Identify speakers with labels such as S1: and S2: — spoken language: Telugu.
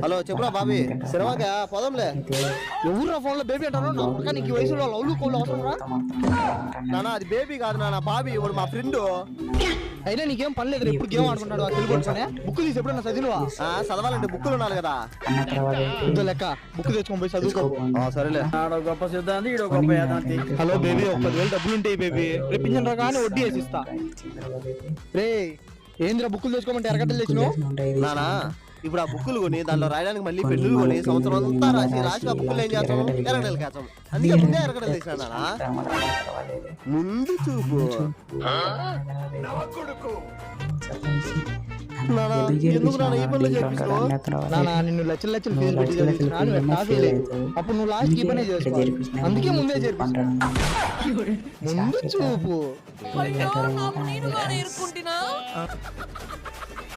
S1: హలో చెప్పురా బాబీ సినిమాకా పోదాంలే. ఎవరురా ఫోన్ లో బేబీ అంటారు? నీకు ఈ వయసులో లవ్లు కోళ్ళు అవసరం రా నానా. అది బేబీ కాదు నాన్న, బాబీ. ఇప్పుడు మా ఫ్రెండ్. అయినా నీకేం పని లేదు, ఇప్పుడు గేమ్ ఆడుకుంటాడు తెలుగునే. బుక్ తీసి ఎప్పుడన్నా చదివా? చదవాలంటే బుక్కులు ఉండాలి కదా. లెక్క బుక్ తెచ్చుకొని పోయి చదువుకో. సరేలే.
S2: గొప్ప సిద్ధాంతి, ఈడో గొప్ప వేదాంతి.
S1: హలో బేబీ, ఒక 10,000 డబ్బులు ఉంటాయి బేబీ. రేపించండి రా కానీ వడ్డీ వేసి ఇస్తా. రే ఏంద్రా బుక్కులు తెచ్చుకోమంటే ఎరగడ్డలు తెచ్చినావు? నానా ఇప్పుడు ఆ బుక్కులు కొని దాంట్లో రాయడానికి మళ్ళీ పెన్నులు కొని సంవత్సరం అంతా రాసి ఆ బుక్కులు ఏం చేస్తాం? ఎరగడలు కాస్తాం. అందుకే ముందే ఎరగడలు తెచ్చినా నానా. ముందు చూపు ఎందుకు నాన్న ఈ పనులు చేపిస్తావు? నానా నిన్ను లక్షలు ఫీజు పెట్టి చదివించినా, నువ్వు కాఫీ లేదు. అప్పుడు నువ్వు లాస్ట్ ఈ పనే చేసుకోవాలి. అందుకే ముందే చేర్పిస్తా. ముందు చూపు.